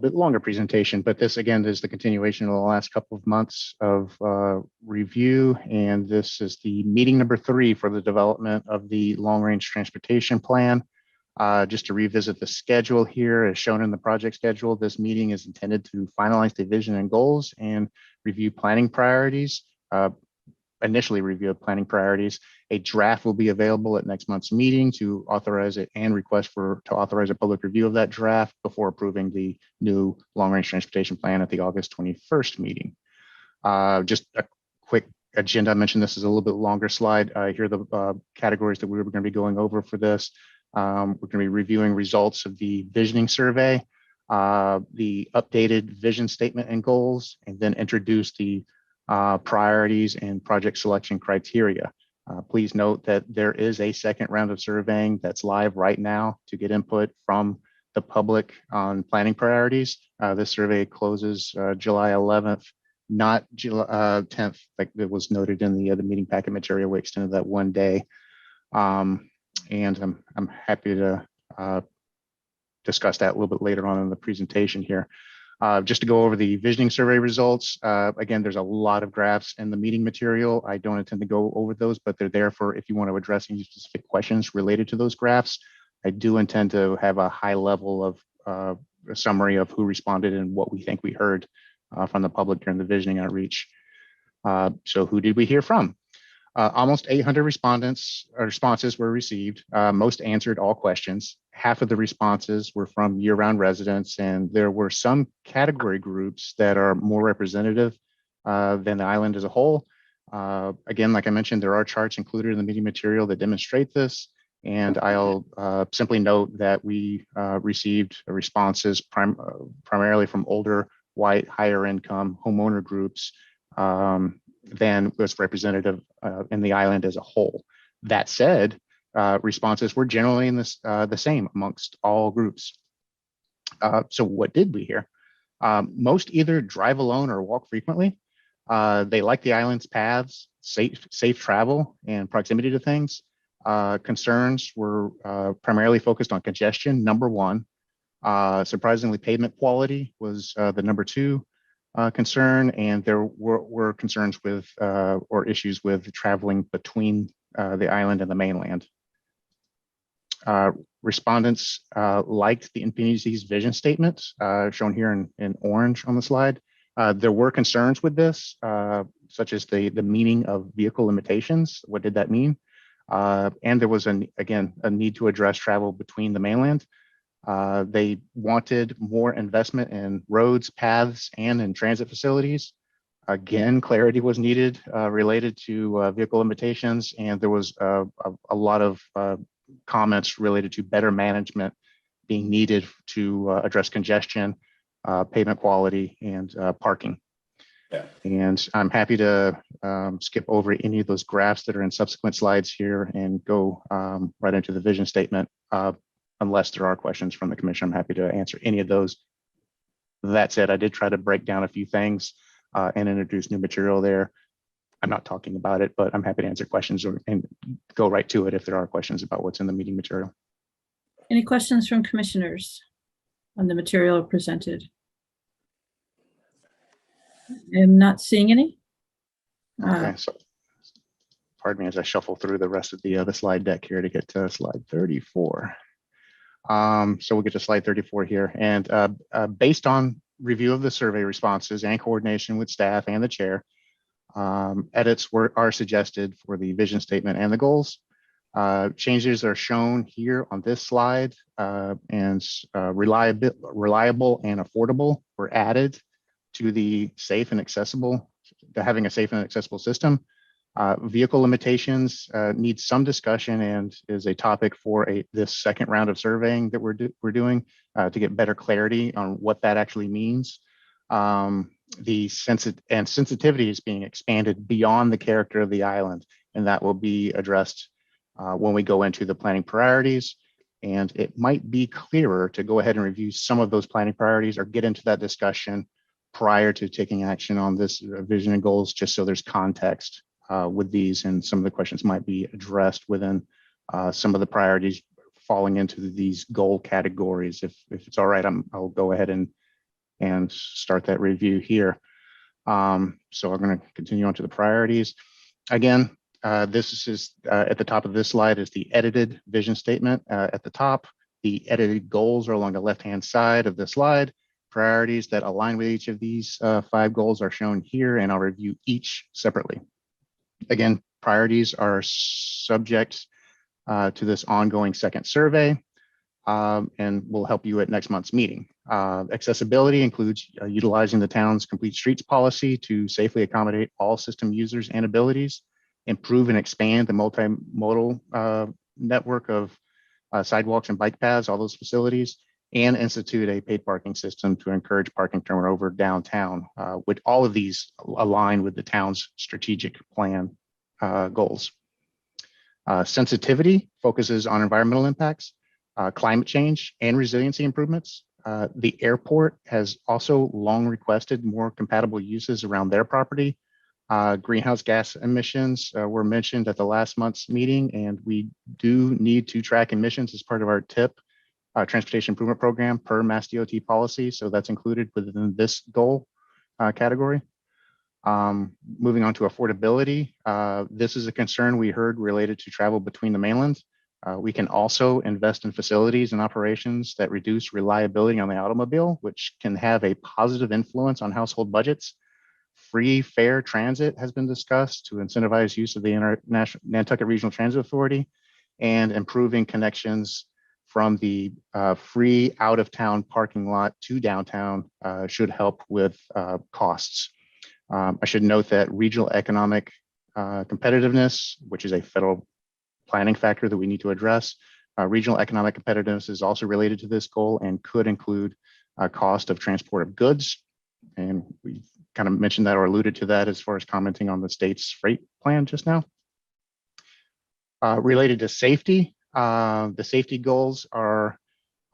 bit longer presentation, but this again is the continuation of the last couple of months of review, and this is the meeting number 3 for the development of the long-range transportation plan. Just to revisit the schedule here, as shown in the project schedule, this meeting is intended to finalize the vision and goals and review planning priorities. Initially review planning priorities. A draft will be available at next month's meeting to authorize it and request to authorize a public review of that draft before approving the new long-range transportation plan at the August 21st meeting. Just a quick agenda. I mentioned this is a little bit longer slide. Here are the categories that we were going to be going over for this. We're going to be reviewing results of the visioning survey, the updated vision statement and goals, and then introduce the priorities and project selection criteria. Please note that there is a second round of surveying that's live right now to get input from the public on planning priorities. This survey closes July 11th, not July 10th, like it was noted in the meeting packet material. We extended that one day. And I'm happy to discuss that a little bit later on in the presentation here. Just to go over the visioning survey results, again, there's a lot of graphs in the meeting material. I don't intend to go over those, but they're there for if you want to address any specific questions related to those graphs. I do intend to have a high level of a summary of who responded and what we think we heard from the public during the visioning outreach. So who did we hear from? Almost 800 responses were received. Most answered all questions. Half of the responses were from year-round residents, and there were some category groups that are more representative than the island as a whole. Again, like I mentioned, there are charts included in the meeting material that demonstrate this, and I'll simply note that we received responses primarily from older, white, higher income homeowner groups than was representative in the island as a whole. That said, responses were generally in the same amongst all groups. So what did we hear? Most either drive alone or walk frequently. They like the island's paths, safe travel, and proximity to things. Concerns were primarily focused on congestion, number 1. Surprisingly, pavement quality was the number 2 concern, and there were concerns with or issues with traveling between the island and the mainland. Respondents liked the NP&EDC's vision statement, shown here in orange on the slide. There were concerns with this, such as the meaning of vehicle limitations. What did that mean? And there was, again, a need to address travel between the mainland. They wanted more investment in roads, paths, and in transit facilities. Again, clarity was needed related to vehicle limitations, and there was a lot of comments related to better management being needed to address congestion, pavement quality, and parking. Yeah. And I'm happy to skip over any of those graphs that are in subsequent slides here and go right into the vision statement. Unless there are questions from the commission, I'm happy to answer any of those. That said, I did try to break down a few things and introduce new material there. I'm not talking about it, but I'm happy to answer questions and go right to it if there are questions about what's in the meeting material. Any questions from commissioners on the material presented? I'm not seeing any. Okay, so pardon me as I shuffle through the rest of the slide deck here to get to slide 34. So we'll get to slide 34 here. And based on review of the survey responses and coordination with staff and the chair, edits are suggested for the vision statement and the goals. Changes are shown here on this slide, and reliable and affordable were added to the safe and accessible, to having a safe and accessible system. Vehicle limitations need some discussion and is a topic for this second round of surveying that we're doing to get better clarity on what that actually means. The sensitivity is being expanded beyond the character of the island, and that will be addressed when we go into the planning priorities. And it might be clearer to go ahead and review some of those planning priorities or get into that discussion prior to taking action on this vision and goals, just so there's context with these, and some of the questions might be addressed within some of the priorities falling into these goal categories. If it's all right, I'll go ahead and and start that review here. So I'm going to continue on to the priorities. Again, this is at the top of this slide is the edited vision statement. At the top, the edited goals are along the left-hand side of the slide. Priorities that align with each of these 5 goals are shown here, and I'll review each separately. Again, priorities are subject to this ongoing second survey, and will help you at next month's meeting. Accessibility includes utilizing the town's complete streets policy to safely accommodate all system users and abilities, improve and expand the multimodal network of sidewalks and bike paths, all those facilities, and institute a paid parking system to encourage parking turnover downtown. With all of these align with the town's strategic plan goals. Sensitivity focuses on environmental impacts, climate change, and resiliency improvements. The airport has also long requested more compatible uses around their property. Greenhouse gas emissions were mentioned at the last month's meeting, and we do need to track emissions as part of our TIP, Transportation Improvement Program, per Mass DOT policy. So that's included within this goal category. Moving on to affordability. This is a concern we heard related to travel between the mainland. We can also invest in facilities and operations that reduce reliability on the automobile, which can have a positive influence on household budgets. Free fare transit has been discussed to incentivize use of the Nantucket Regional Transit Authority, and improving connections from the free out-of-town parking lot to downtown should help with costs. I should note that regional economic competitiveness, which is a federal planning factor that we need to address. Regional economic competitiveness is also related to this goal and could include cost of transport of goods. And we kind of mentioned that or alluded to that as far as commenting on the state's freight plan just now. Related to safety, the safety goals are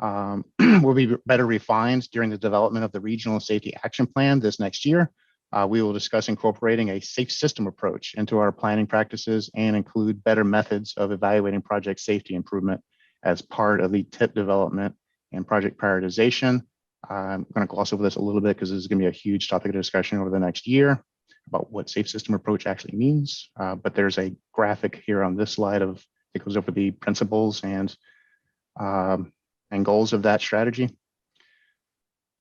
will be better refined during the development of the Regional Safety Action Plan this next year. We will discuss incorporating a safe system approach into our planning practices and include better methods of evaluating project safety improvement as part of the TIP development and project prioritization. I'm going to gloss over this a little bit because this is going to be a huge topic of discussion over the next year about what safe system approach actually means. But there's a graphic here on this slide of it goes over the principles and goals of that strategy.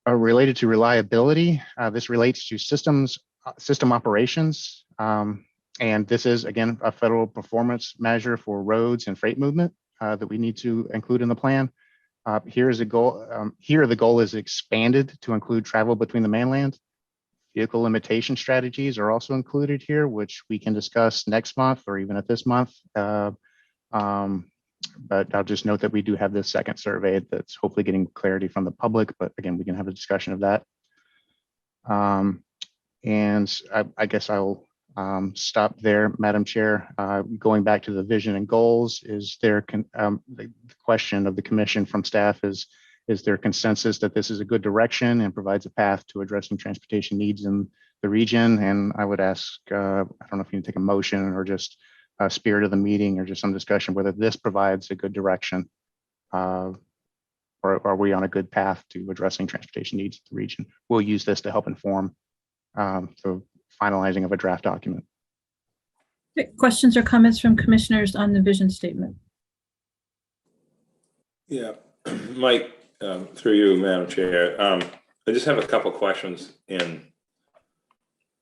Related to reliability, this relates to system operations. And this is, again, a federal performance measure for roads and freight movement that we need to include in the plan. Here is a goal. Here, the goal is expanded to include travel between the mainland. Vehicle limitation strategies are also included here, which we can discuss next month or even at this month. But I'll just note that we do have this second survey that's hopefully getting clarity from the public, but again, we can have a discussion of that. And I guess I'll stop there, Madam Chair. Going back to the vision and goals, is there the question of the commission from staff is there consensus that this is a good direction and provides a path to addressing transportation needs in the region? And I would ask, I don't know if you can take a motion or just spirit of the meeting or just some discussion whether this provides a good direction, or are we on a good path to addressing transportation needs in the region? We'll use this to help inform the finalizing of a draft document. Okay, questions or comments from commissioners on the vision statement? Yeah, Mike, through you, Madam Chair. I just have a couple questions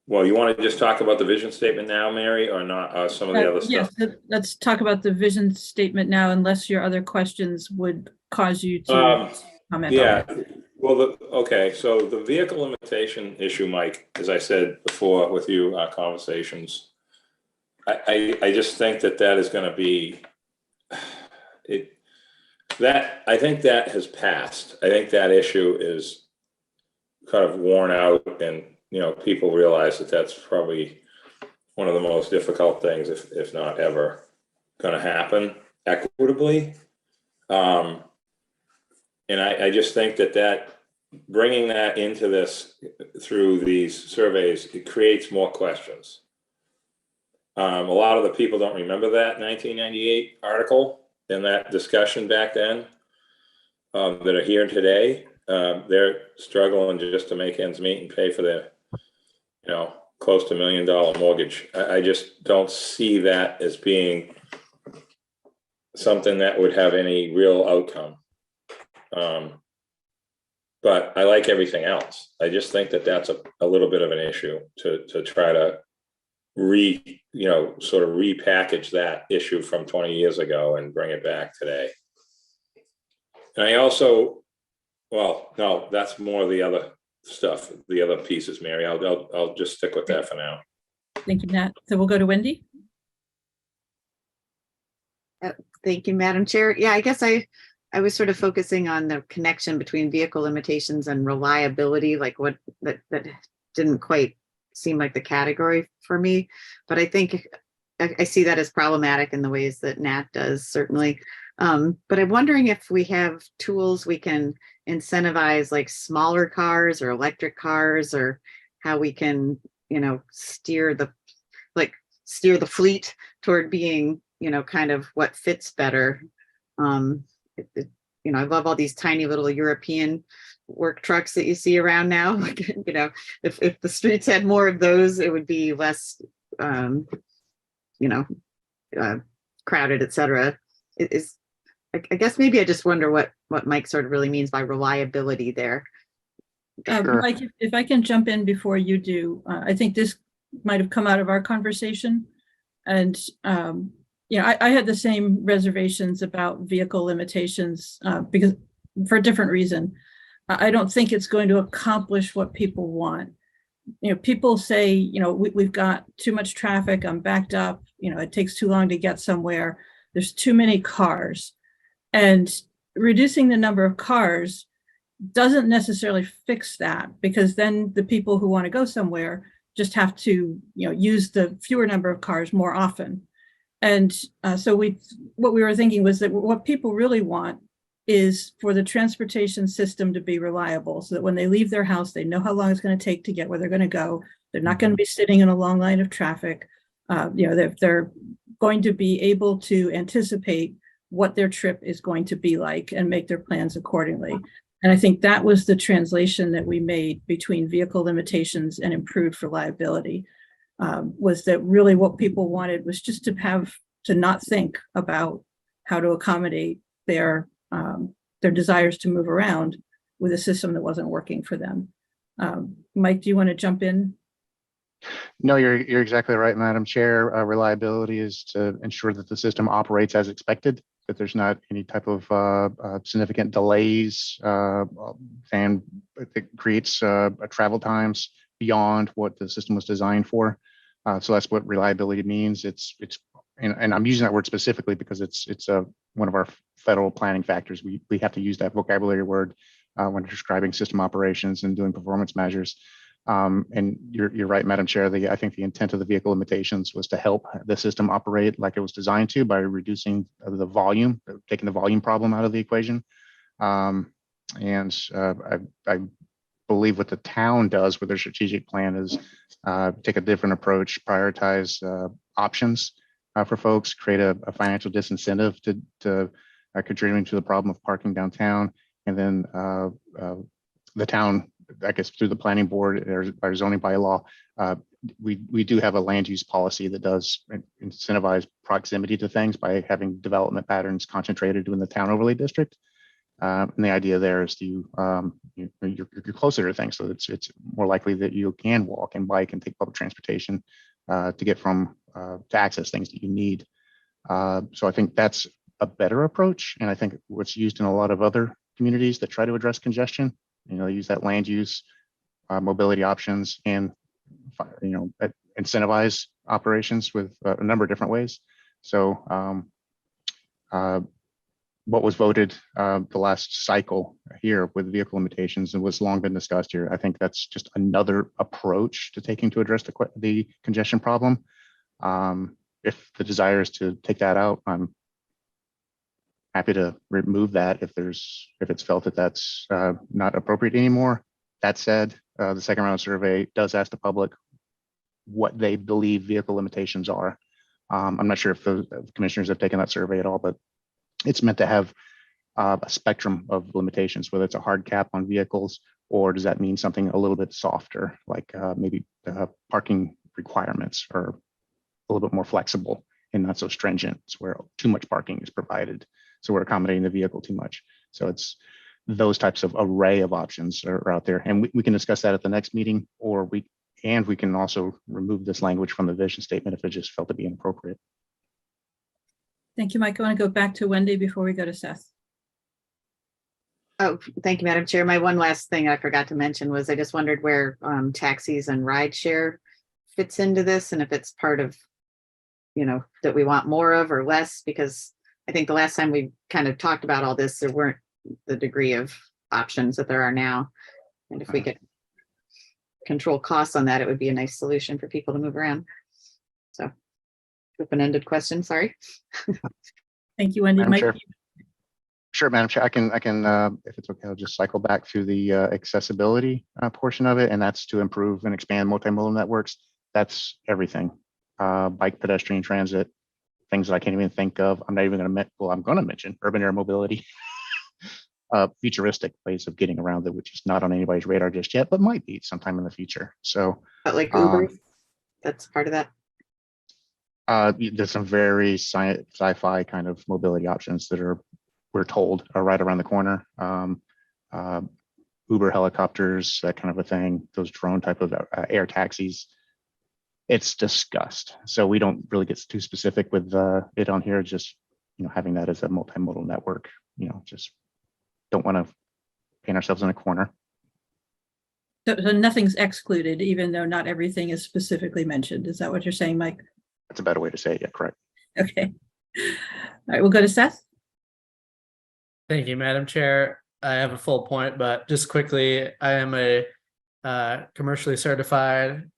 well, you want to just talk about the vision statement now, Mary, or not some of the other stuff? Yes, let's talk about the vision statement now, unless your other questions would cause you to comment. Yeah, on it. well, okay, so the vehicle limitation issue, Mike, as I said before with you, our conversations, I just think that is going to be, I think that has passed. I think that issue is kind of worn out, and people realize that that's probably one of the most difficult things, if not ever, going to happen equitably. And I just think that bringing that into this through these surveys, it creates more questions. A lot of the people don't remember that 1998 article and that discussion back then that are here today. they're struggling just to make ends meet and pay for their, close to $1 million mortgage. I just don't see that as being something that would have any real outcome. But I like everything else. I just think that that's a little bit of an issue to try to sort of repackage that issue from 20 years ago and bring it back today. And I also, well, no, that's more of the other stuff, the other pieces, Mary. I'll just stick with that for now. Thank you, Nat. So we'll go to Wendy. Thank you, Madam Chair. Yeah, I guess I was sort of focusing on the connection between vehicle limitations and reliability, like what that didn't quite seem like the category for me, but I think I see that as problematic in the ways that Nat does, certainly. But I'm wondering if we have tools we can incentivize, like smaller cars or electric cars, or how we can, steer the fleet toward being, kind of what fits better. I love all these tiny little European work trucks that you see around now. Like, if the streets had more of those, it would be less, crowded, et cetera. I guess maybe I just wonder what Mike sort of really means by reliability there. Sure. Mike, if I can jump in before you do, I think this might have come out of our conversation. And, I had the same reservations about vehicle limitations because for a different reason. I don't think it's going to accomplish what people want. People say, we've got too much traffic, I'm backed up, it takes too long to get somewhere, there's too many cars. And reducing the number of cars doesn't necessarily fix that, because then the people who want to go somewhere just have to, use the fewer number of cars more often. And so what we were thinking was that what people really want is for the transportation system to be reliable, so that when they leave their house, they know how long it's going to take to get where they're going to go. They're not going to be sitting in a long line of traffic. They're going to be able to anticipate what their trip is going to be like and make their plans accordingly. And I think that was the translation that we made between vehicle limitations and improved reliability, was that really what people wanted was just to not think about how to accommodate their desires to move around with a system that wasn't working for them. Mike, do you want to jump in? No, you're exactly right, Madam Chair. Reliability is to ensure that the system operates as expected, that there's not any type of significant delays, and it creates travel times beyond what the system was designed for. So that's what reliability means. And I'm using that word specifically because it's one of our federal planning factors. We have to use that vocabulary word when describing system operations and doing performance measures. And you're right, Madam Chair. I think the intent of the vehicle limitations was to help the system operate like it was designed to by reducing the volume, taking the volume problem out of the equation. I believe what the town does with their strategic plan is take a different approach, prioritize options for folks, create a financial disincentive to contributing to the problem of parking downtown, and then the town, I guess through the planning board or our zoning bylaw, we do have a land use policy that does incentivize proximity to things by having development patterns concentrated in the town overlay district. And the idea there is you're closer to things, so it's more likely that you can walk and bike and take public transportation to get from to access things that you need. So I think that's a better approach, and I think what's used in a lot of other communities that try to address congestion. They use that land use, mobility options, and incentivize operations with a number of different ways. So what was voted the last cycle here with vehicle limitations and what's long been discussed here, I think that's just another approach to taking to address the congestion problem. If the desire is to take that out, I'm happy to remove that if it's felt that that's not appropriate anymore. That said, the second round survey does ask the public what they believe vehicle limitations are. I'm not sure if the commissioners have taken that survey at all, but it's meant to have a spectrum of limitations, whether it's a hard cap on vehicles, or does that mean something a little bit softer, like maybe parking requirements are a little bit more flexible and not so stringent, it's where too much parking is provided. So we're accommodating the vehicle too much. So it's those types of array of options are out there. And we can discuss that at the next meeting, or we can also remove this language from the vision statement if it just felt to be inappropriate. Thank you, Mike. I want to go back to Wendy before we go to Seth. Oh, thank you, Madam Chair. My one last thing I forgot to mention was I just wondered where taxis and rideshare fits into this, and if it's part of, that we want more of or less, because I think the last time we kind of talked about all this, there weren't the degree of options that there are now. And if we could control costs on that, it would be a nice solution for people to move around. So, open-ended question, sorry. Thank you, Wendy. Madam Mike, Chair. Sure, Madam Chair. I can, if it's okay, I'll just cycle back to the accessibility portion of it, and that's to improve and expand multimodal networks. That's everything. Bike, pedestrian, transit, things that I can't even think of. I'm not even going to, I'm going to mention urban air mobility, futuristic ways of getting around it, which is not on anybody's radar just yet, but might be sometime in the future. So, But like Uber, that's part of that. There's some very sci-fi kind of mobility options that we're told are right around the corner. Uber helicopters, that kind of a thing, those drone type of air taxis. It's discussed. So we don't really get too specific with it on here, just, having that as a multimodal network, just don't want to paint ourselves in a corner. so nothing's excluded, even though not everything is specifically mentioned. Is that what you're saying, Mike? That's a better way to say it. Yeah, correct. Okay. All right, we'll go to Seth. Thank you, Madam Chair. I have a full point, but just quickly, I am a commercially certified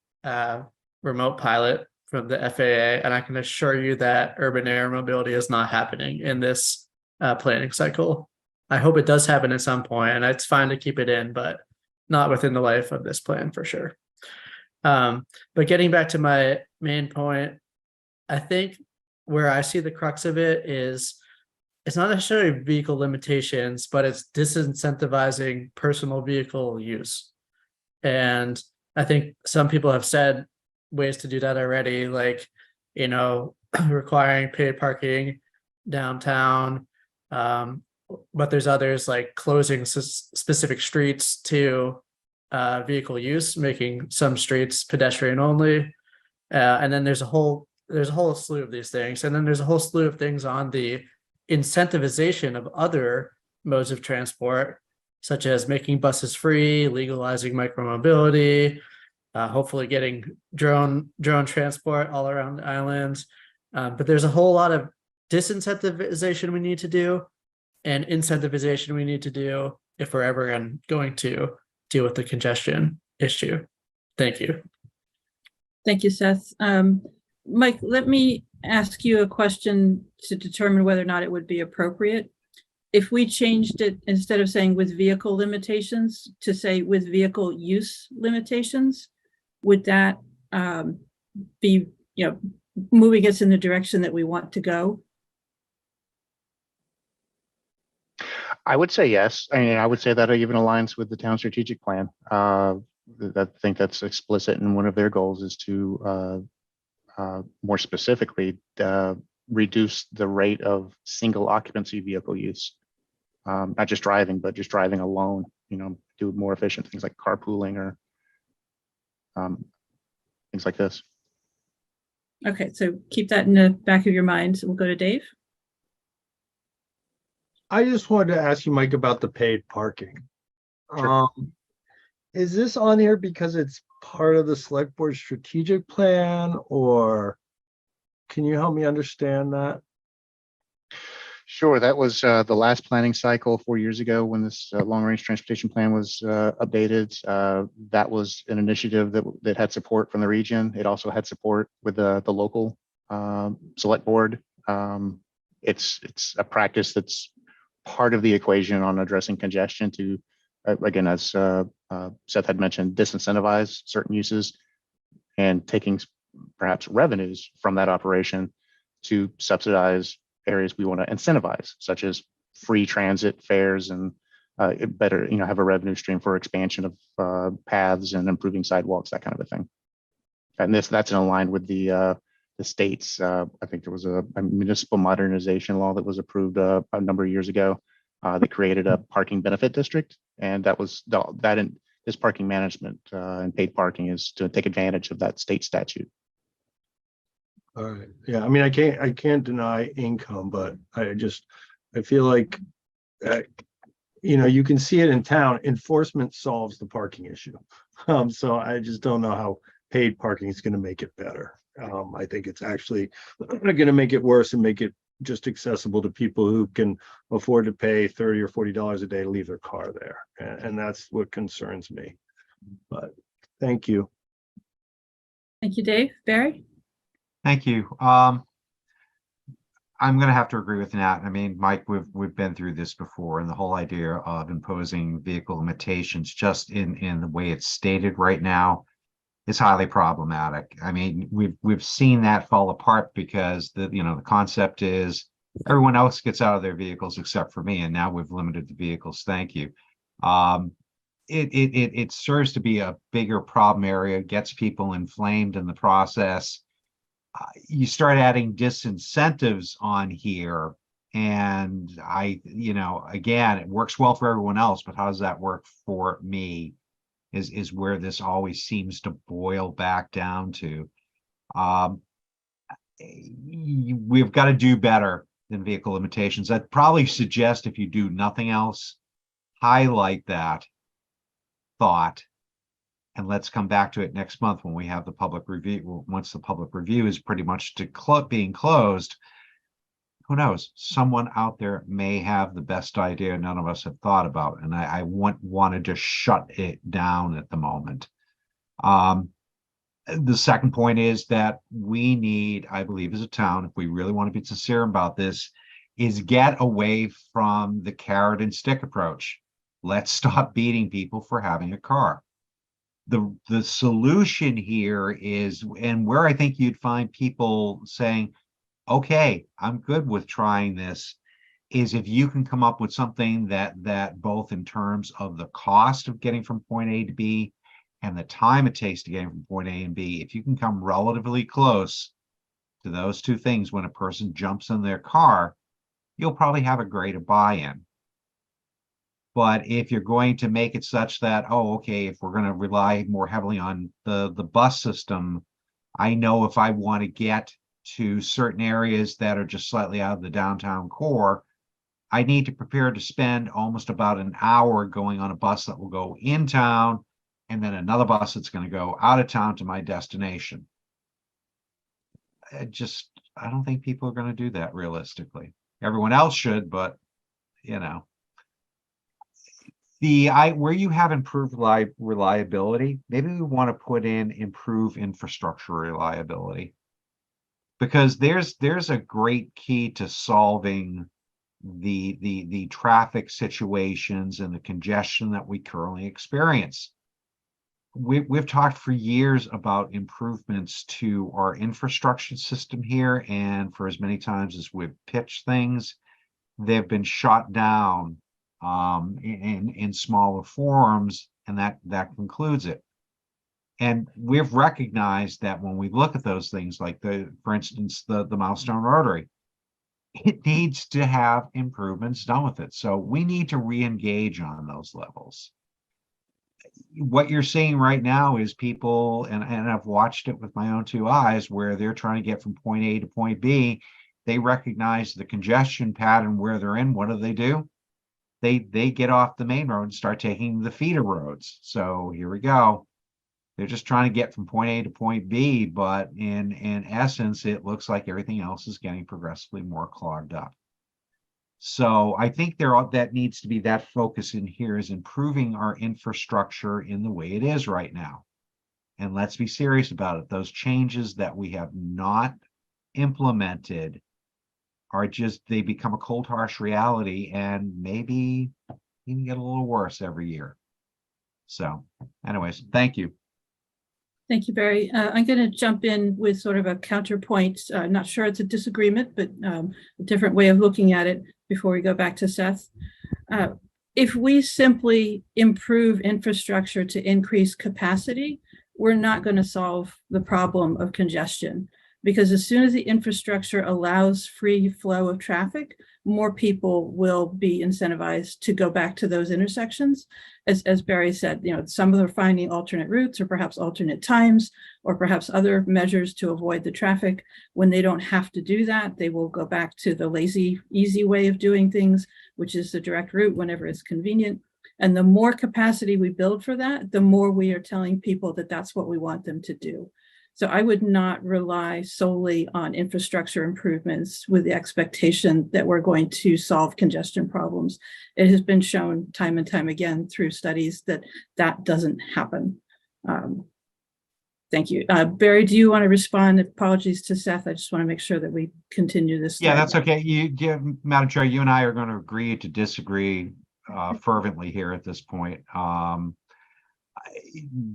remote pilot from the FAA, and I can assure you that urban air mobility is not happening in this planning cycle. I hope it does happen at some point, and it's fine to keep it in, but not within the life of this plan for sure. But getting back to my main point, I think where I see the crux of it is it's not necessarily vehicle limitations, but it's disincentivizing personal vehicle use. And I think some people have said ways to do that already, like, requiring paid parking downtown. But there's others like closing specific streets to vehicle use, making some streets pedestrian only. And then there's a whole slew of these things. And then there's a whole slew of things on the incentivization of other modes of transport, such as making buses free, legalizing micromobility, hopefully getting drone transport all around the islands. But there's a whole lot of disincentivization we need to do and incentivization we need to do if we're ever going to deal with the congestion issue. Thank you. Thank you, Seth. Mike, let me ask you a question to determine whether or not it would be appropriate. If we changed it, instead of saying with vehicle limitations, to say with vehicle use limitations, would that be, moving us in the direction that we want to go? I would say yes. I would say that it even aligns with the town strategic plan. I think that's explicit in one of their goals is to more specifically reduce the rate of single occupancy vehicle use. Not just driving, but just driving alone, do more efficient things like carpooling or things like this. Okay, so keep that in the back of your mind. So we'll go to Dave. I just wanted to ask you, Mike, about the paid parking. Sure. Is this on here because it's part of the select board strategic plan, or can you help me understand that? Sure, that was the last planning cycle 4 years ago when this long-range transportation plan was updated. That was an initiative that had support from the region. It also had support with the local select board. It's a practice that's part of the equation on addressing congestion to, again, as Seth had mentioned, disincentivize certain uses and taking perhaps revenues from that operation to subsidize areas we want to incentivize, such as free transit fares and it better, have a revenue stream for expansion of paths and improving sidewalks, that kind of a thing. And that's in line with the states. I think there was a municipal modernization law that was approved a number of years ago. They created a parking benefit district, and this parking management and paid parking is to take advantage of that state statute. All right. Yeah. I mean, I can't deny income, but I feel like, you can see it in town. Enforcement solves the parking issue. So I just don't know how paid parking is going to make it better. I think it's actually going to make it worse and make it just accessible to people who can afford to pay $30 or $40 a day to leave their car there. And that's what concerns me. But thank you. Thank you, Dave. Barry? Thank you. I'm going to have to agree with Nat. I mean, Mike, we've been through this before, and the whole idea of imposing vehicle limitations just in the way it's stated right now is highly problematic. I mean, we've seen that fall apart because the concept is everyone else gets out of their vehicles except for me, and now we've limited the vehicles. Thank you. It serves to be a bigger problem area, gets people inflamed in the process. You start adding disincentives on here, and again, it works well for everyone else, but how does that work for me is where this always seems to boil back down to. We've got to do better than vehicle limitations. I'd probably suggest, if you do nothing else, highlight that thought, and let's come back to it next month when we have the public review. Once the public review is pretty much being closed, who knows? Someone out there may have the best idea none of us have thought about, and I want to just shut it down at the moment. The second point is that we need, I believe, as a town, if we really want to be sincere about this, is get away from the carrot and stick approach. Let's stop beating people for having a car. The solution here is, and where I think you'd find people saying, okay, I'm good with trying this, is if you can come up with something that both in terms of the cost of getting from point A to B and the time it takes to get from point A and B, if you can come relatively close to those two things when a person jumps in their car, you'll probably have a greater buy-in. But if you're going to make it such that, oh, okay, if we're going to rely more heavily on the bus system, I know if I want to get to certain areas that are just slightly out of the downtown core, I need to prepare to spend almost about an hour going on a bus that will go in town, and then another bus that's going to go out of town to my destination. I don't think people are going to do that realistically. Everyone else should, but where you have improved reliability, maybe we want to put in improve infrastructure reliability, because there's a great key to solving the traffic situations and the congestion that we currently experience. We've talked for years about improvements to our infrastructure system here, and for as many times as we've pitched things, they've been shot down in smaller forms, and that concludes it. And we've recognized that when we look at those things, like for instance, the Milestone Rotary, it needs to have improvements done with it. So we need to re-engage on those levels. What you're seeing right now is people, and I've watched it with my own two eyes, where they're trying to get from point A to point B. They recognize the congestion pattern where they're in. What do? They get off the main road and start taking the feeder roads. So here we go. They're just trying to get from point A to point B, but in essence, it looks like everything else is getting progressively more clogged up. So I think that needs to be that focus in here, is improving our infrastructure in the way it is right now. And let's be serious about it. Those changes that we have not implemented are they become a cold, harsh reality, and maybe even get a little worse every year. So anyways, thank you. Thank you, Barry. I'm going to jump in with sort of a counterpoint. Not sure it's a disagreement, but a different way of looking at it before we go back to Seth. If we simply improve infrastructure to increase capacity, we're not going to solve the problem of congestion, because as soon as the infrastructure allows free flow of traffic, more people will be incentivized to go back to those intersections. As Barry said, some of them are finding alternate routes or perhaps alternate times, or perhaps other measures to avoid the traffic. When they don't have to do that, they will go back to the lazy, easy way of doing things, which is the direct route whenever it's convenient. And the more capacity we build for that, the more we are telling people that that's what we want them to do. So I would not rely solely on infrastructure improvements with the expectation that we're going to solve congestion problems. It has been shown time and time again through studies that that doesn't happen. Thank you. Barry, do you want to respond? Apologies to Seth. I just want to make sure that we continue this. Yeah, that's okay. Madam Chair, you and I are going to agree to disagree fervently here at this point.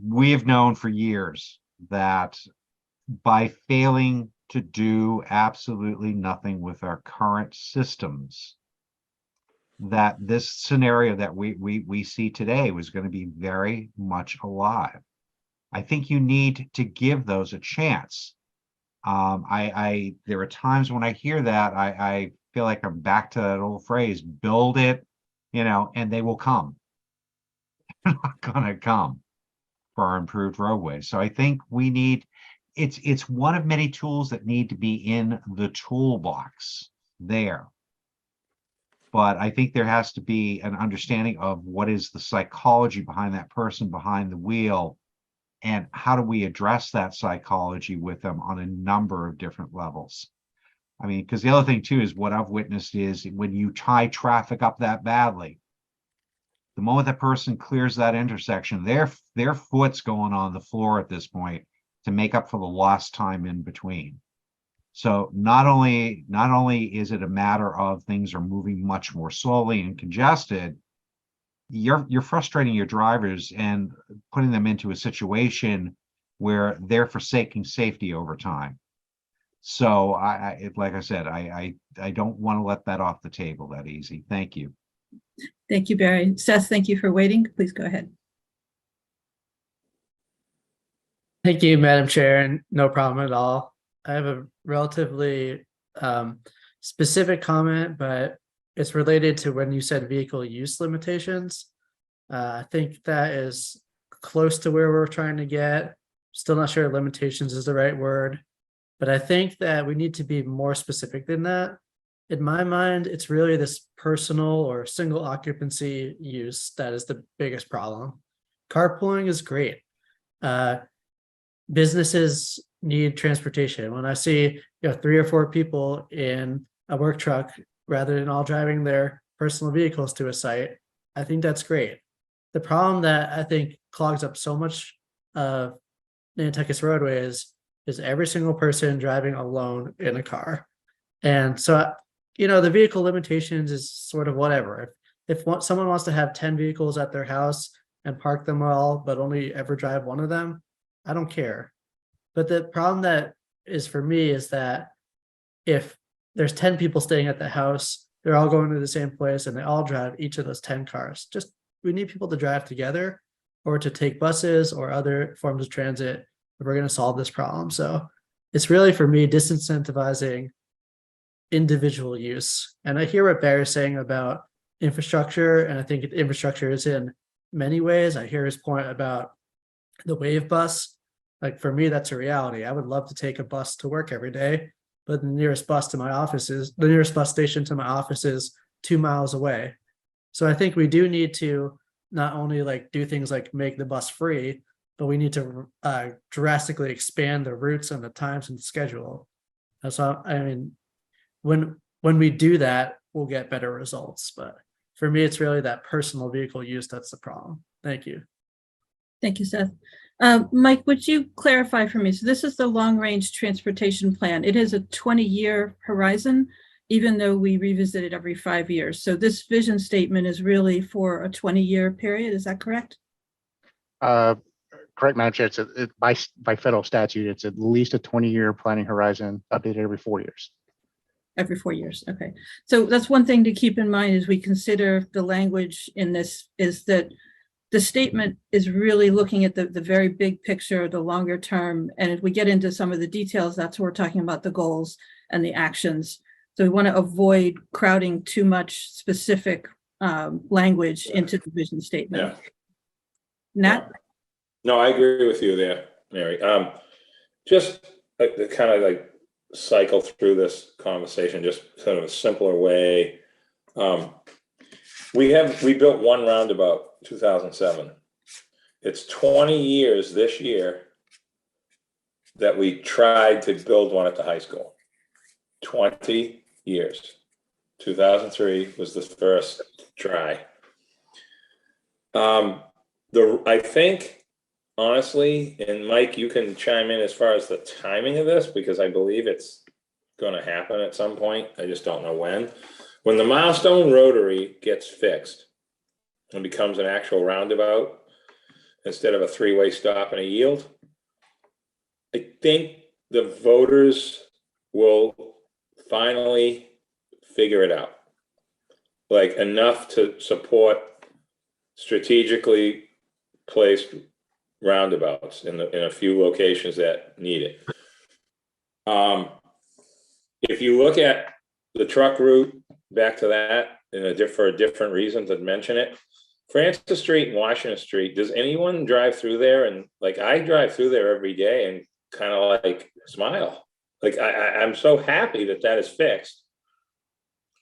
We have known for years that by failing to do absolutely nothing with our current systems, that this scenario that we see today was going to be very much alive. I think you need to give those a chance. There are times when I hear that, I feel like I'm back to that old phrase, build it, and they will come. They're not gonna come for our improved roadways. So I think we need, it's one of many tools that need to be in the toolbox there. But I think there has to be an understanding of what is the psychology behind that person behind the wheel, and how do we address that psychology with them on a number of different levels. I mean, because the other thing too is what I've witnessed is when you tie traffic up that badly, the moment that person clears that intersection, their foot's going on the floor at this point to make up for the lost time in between. So not only is it a matter of things are moving much more slowly and congested, you're frustrating your drivers and putting them into a situation where they're forsaking safety over time. So like I said, I don't want to let that off the table that easy. Thank you. Thank you, Barry. Seth, thank you for waiting. Please go ahead. Thank you, Madam Chair, and no problem at all. I have a relatively specific comment, but it's related to when you said vehicle use limitations. I think that is close to where we're trying to get. Still not sure limitations is the right word, but I think that we need to be more specific than that. In my mind, it's really this personal or single occupancy use that is the biggest problem. Carpooling is great. Businesses need transportation. When I see 3 or 4 people in a work truck rather than all driving their personal vehicles to a site, I think that's great. The problem that I think clogs up so much of Nantucket's roadways is every single person driving alone in a car. And so, the vehicle limitations is sort of whatever. If someone wants to have 10 vehicles at their house and park them all, but only ever drive one of them, I don't care. But the problem that is for me is that if there's 10 people staying at the house, they're all going to the same place and they all drive each of those 10 cars. We need people to drive together or to take buses or other forms of transit if we're going to solve this problem. So it's really, for me, disincentivizing individual use. And I hear what Barry's saying about infrastructure, and I think infrastructure is in many ways. I hear his point about the wave bus. Like, for me, that's a reality. I would love to take a bus to work every day, but the nearest bus station to my office is 2 miles away. So I think we do need to not only do things like make the bus free, but we need to drastically expand the routes and the times and the schedule. And so, I mean, when we do that, we'll get better results. But for me, it's really that personal vehicle use that's the problem. Thank you. Thank you, Seth. Mike, would you clarify for me? So this is the long-range transportation plan. It is a 20-year horizon, even though we revisit it every 5 years. So this vision statement is really for a 20-year period. Is that correct? correct, Madam Chair, by federal statute, it's at least a 20-year planning horizon, updated every 4 years. Every 4 years, okay. So that's one thing to keep in mind as we consider the language in this, is that the statement is really looking at the very big picture, the longer term. And if we get into some of the details, that's where we're talking about the goals and the actions. So we want to avoid crowding too much specific language into the vision statement. Yeah. Nat? No, I agree with you there, Mary. Just to kind of like cycle through this conversation, just kind of a simpler way. We built one roundabout, 2007. It's 20 years this year that we tried to build one at the high school. 20 years. 2003 was the first try. I think, honestly, and Mike, you can chime in as far as the timing of this, because I believe it's going to happen at some point. I just don't know when. When the Milestone Rotary gets fixed and becomes an actual roundabout instead of a three-way stop and a yield, I think the voters will finally figure it out. Like enough to support strategically placed roundabouts in a few locations that need it. If you look at the truck route, back to that, for a different reason to mention it, Francis Street and Washington Street, does anyone drive through there? And like, I drive through there every day and kind of like smile. Like I'm so happy that that is fixed.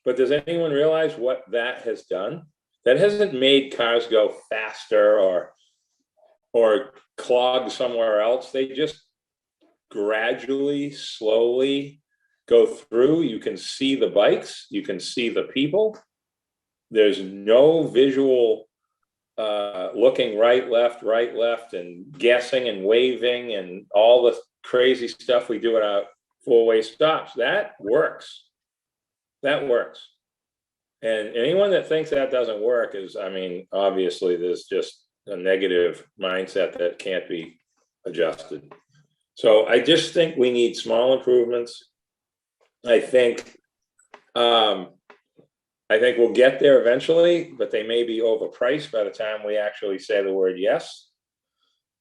But does anyone realize what that has done? That hasn't made cars go faster or clog somewhere else. They just gradually, slowly go through. You can see the bikes, you can see the people. There's no visual looking right, left, and guessing and waving and all the crazy stuff we do at our four-way stops. That works. That works. And anyone that thinks that doesn't work is, I mean, obviously there's just a negative mindset that can't be adjusted. So I just think we need small improvements. I think we'll get there eventually, but they may be overpriced by the time we actually say the word yes.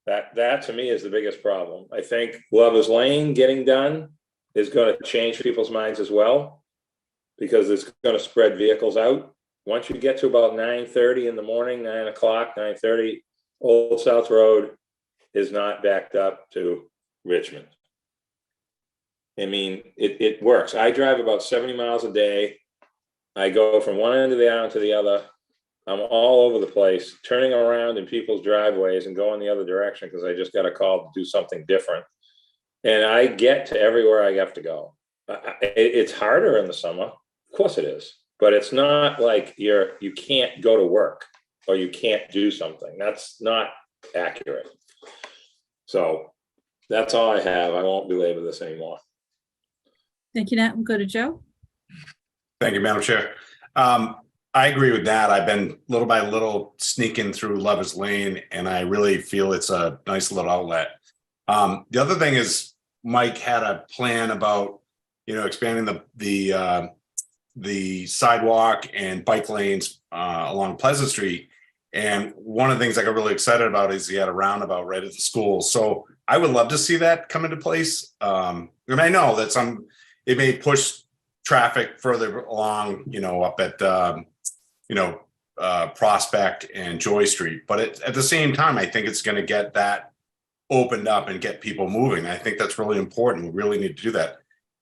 That to me is the biggest problem. I think Lover's Lane getting done is going to change people's minds as well, because it's going to spread vehicles out. Once you get to about 9:30 in the morning, 9 o'clock, 9:30, Old South Road is not backed up to Richmond. I mean, it works. I drive about 70 miles a day. I go from one end of the island to the other. I'm all over the place, turning around in people's driveways and going the other direction because I just got a call to do something different. And I get to everywhere I have to go. It's harder in the summer. Of course it is. But it's not like you can't go to work or you can't do something. That's not accurate. So that's all I have. I won't belabor this anymore. Thank you, Nat. We'll go to Joe. Thank you, Madam Chair. I agree with that. I've been little by little sneaking through Lover's Lane, and I really feel it's a nice little outlet. The other thing is Mike had a plan about, expanding the sidewalk and bike lanes along Pleasant Street. And one of the things I got really excited about is he had a roundabout right at the school. So I would love to see that come into place. And I know that it may push traffic further along, up at, Prospect and Joy Street. But at the same time, I think it's going to get that opened up and get people moving. I think that's really important. We really need to do that.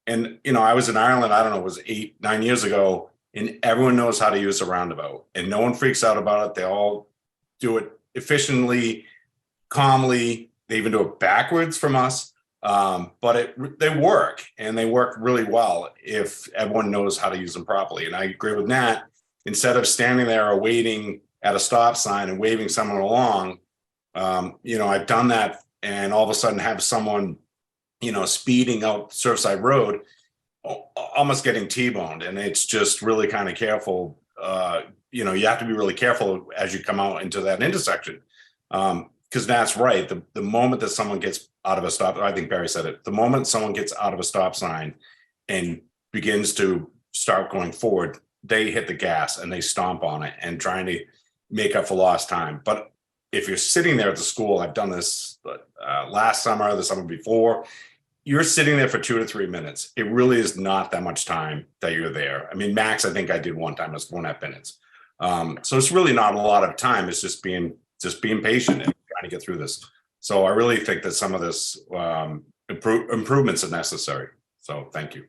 And, I was in Ireland, I don't know, it was 8-9 years ago, and everyone knows how to use a roundabout and no one freaks out about it. They all do it efficiently, calmly. They even do it backwards from us. But they work, and they work really well if everyone knows how to use them properly. And I agree with Nat. Instead of standing there or waiting at a stop sign and waving someone along, I've done that, and all of a sudden have someone, speeding out Surfside Road, almost getting T-boned. And it's just really kind of careful. You have to be really careful as you come out into that intersection. because that's right. The moment that someone gets out of a stop, I think Barry said it, the moment someone gets out of a stop sign and begins to start going forward, they hit the gas and they stomp on it and trying to make up for lost time. But if you're sitting there at the school, I've done this last summer, the summer before, you're sitting there for 2 to 3 minutes. It really is not that much time that you're there. I mean, max, I think I did one time, it was 4.5 minutes. So it's really not a lot of time. It's just being patient and trying to get through this. So I really think that some of this improvements are necessary. So thank you.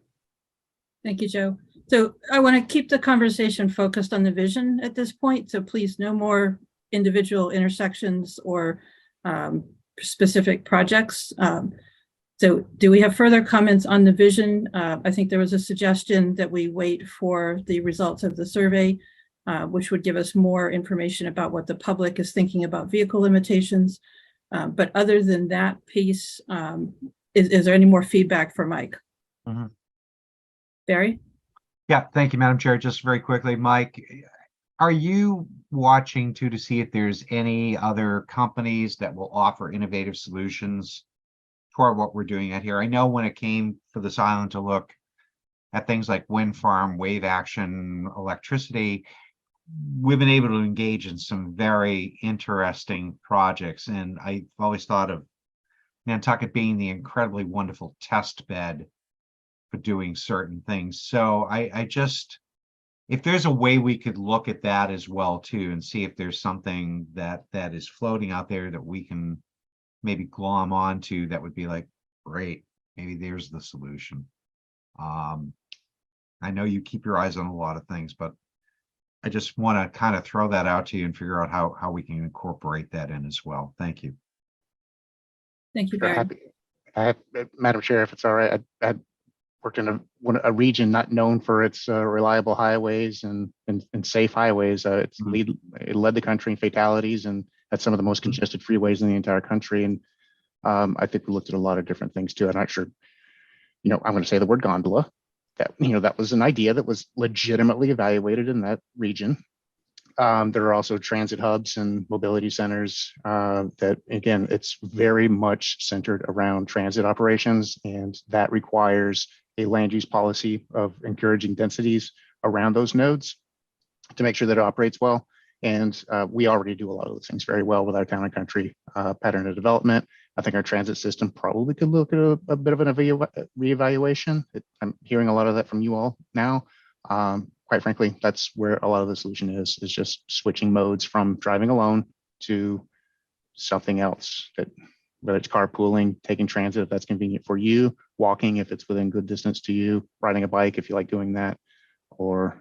Thank you, Joe. So I want to keep the conversation focused on the vision at this point. So please, no more individual intersections or specific projects. So do we have further comments on the vision? I think there was a suggestion that we wait for the results of the survey, which would give us more information about what the public is thinking about vehicle limitations. But other than that piece, is there any more feedback for Mike? Mhm. Barry? Yeah, thank you, Madam Chair. Just very quickly, Mike, are you watching to see if there's any other companies that will offer innovative solutions toward what we're doing out here? I know when it came for this island to look at things like wind farm, wave action, electricity, we've been able to engage in some very interesting projects. And I've always thought of Nantucket being the incredibly wonderful test bed for doing certain things. So I just, if there's a way we could look at that as well too, and see if there's something that is floating out there that we can maybe glom onto, that would be like, great, maybe there's the solution. I know you keep your eyes on a lot of things, but I just want to kind of throw that out to you and figure out how we can incorporate that in as well. Thank you. Thank you, Sure, Barry. Madam Chair, if it's all right, I worked in a region not known for its reliable highways and safe highways. It led the country in fatalities and had some of the most congested freeways in the entire country. And I think we looked at a lot of different things too. I'm not sure, I'm going to say the word gondola. That was an idea that was legitimately evaluated in that region. There are also transit hubs and mobility centers that, again, it's very much centered around transit operations, and that requires a land use policy of encouraging densities around those nodes to make sure that it operates well. And we already do a lot of those things very well with our town and country pattern of development. I think our transit system probably could look at a bit of an reevaluation. I'm hearing a lot of that from you all now. Quite frankly, that's where a lot of the solution is just switching modes from driving alone to something else, that whether it's carpooling, taking transit if that's convenient for you, walking if it's within good distance to you, riding a bike if you like doing that, or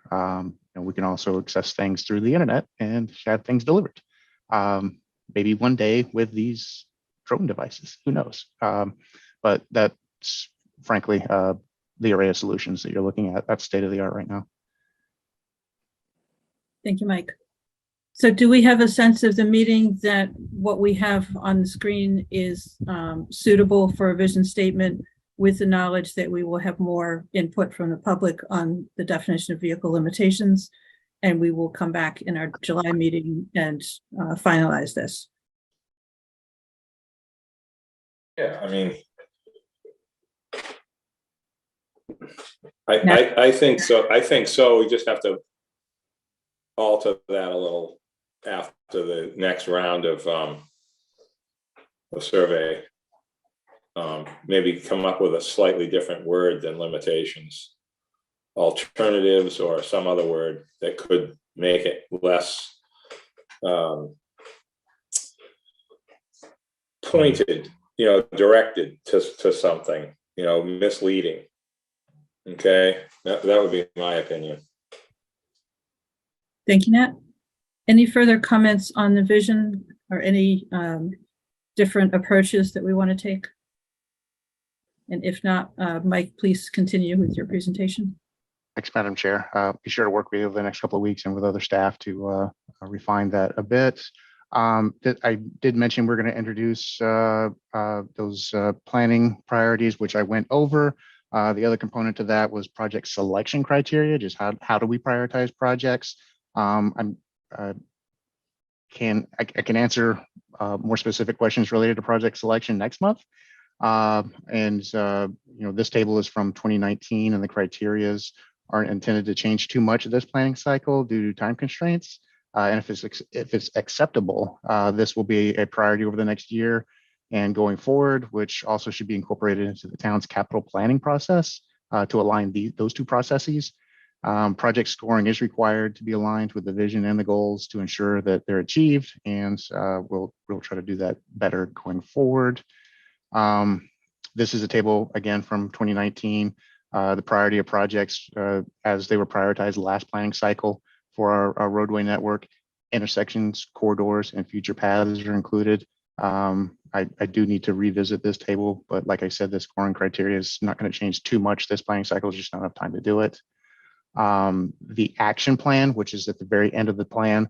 we can also access things through the internet and have things delivered. Maybe one day with these drone devices, who knows? But that's frankly the array of solutions that you're looking at. That's state of the art right now. Thank you, Mike. So do we have a sense of the meeting that what we have on the screen is suitable for a vision statement, with the knowledge that we will have more input from the public on the definition of vehicle limitations, and we will come back in our July meeting and finalize this? Yeah, I mean, I think so. I think so. We just have to alter that a little after the next round of survey. Maybe come up with a slightly different word than limitations, alternatives, or some other word that could make it less pointed, directed to something, misleading. Okay, that would be my opinion. Thank you, Nat. Any further comments on the vision, or any different approaches that we want to take? And if not, Mike, please continue with your presentation. Thanks, Madam Chair. Be sure to work with you over the next couple of weeks and with other staff to refine that a bit. I did mention we're going to introduce those planning priorities, which I went over. The other component to that was project selection criteria, just how do we prioritize projects? I'm I can answer more specific questions related to project selection next month. This table is from 2019, and the criterias aren't intended to change too much of this planning cycle due to time constraints. And if it's acceptable, this will be a priority over the next year and going forward, which also should be incorporated into the town's capital planning process to align those two processes. Project scoring is required to be aligned with the vision and the goals to ensure that they're achieved, and we'll try to do that better going forward. This is a table again from 2019, the priority of projects as they were prioritized last planning cycle for our roadway network. Intersections, corridors, and future paths are included. I do need to revisit this table, but like I said, the scoring criteria is not going to change too much this planning cycle, just not enough time to do it. The action plan, which is at the very end of the plan,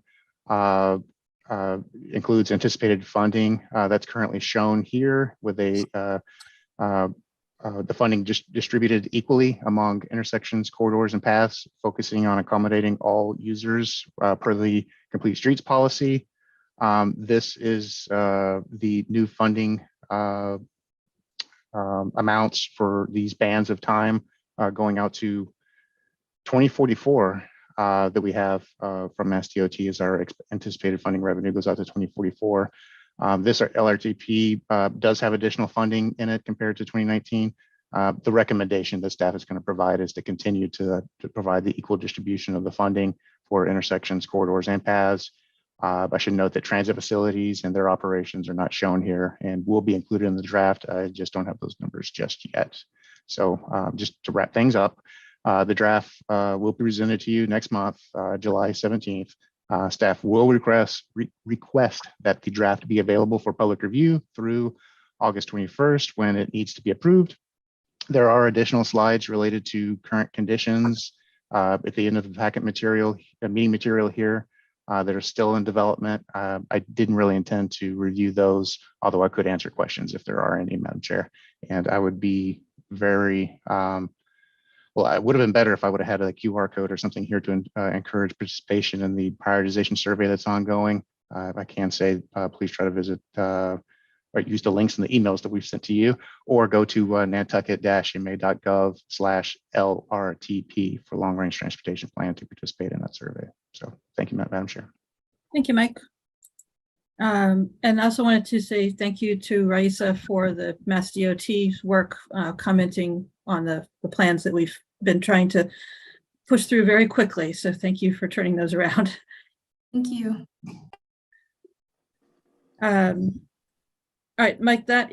includes anticipated funding that's currently shown here with the funding just distributed equally among intersections, corridors, and paths, focusing on accommodating all users per the Complete Streets policy. This is the new funding amounts for these bands of time going out to 2044 that we have from SDOT as our anticipated funding revenue goes out to 2044. This LRTP does have additional funding in it compared to 2019. The recommendation that staff is going to provide is to continue to provide the equal distribution of the funding for intersections, corridors, and paths. I should note that transit facilities and their operations are not shown here and will be included in the draft. I just don't have those numbers just yet. So just to wrap things up, the draft will be presented to you next month, July 17th. Staff will request that the draft be available for public review through August 21st when it needs to be approved. There are additional slides related to current conditions at the end of the packet material, meeting material here that are still in development. I didn't really intend to review those, although I could answer questions if there are any, Madam Chair. And I would be very, well, it would have been better if I would have had a QR code or something here to encourage participation in the prioritization survey that's ongoing. I can say, please try to visit or use the links in the emails that we've sent to you, or go to nantucket-ma.gov/LRTP for long range transportation plan to participate in that survey. So thank you, Madam Chair. Thank you, Mike. And I also wanted to say thank you to Raisa for the Mass DOT's work commenting on the plans that we've been trying to push through very quickly. So thank you for turning those around. Thank you. All right, Mike, that is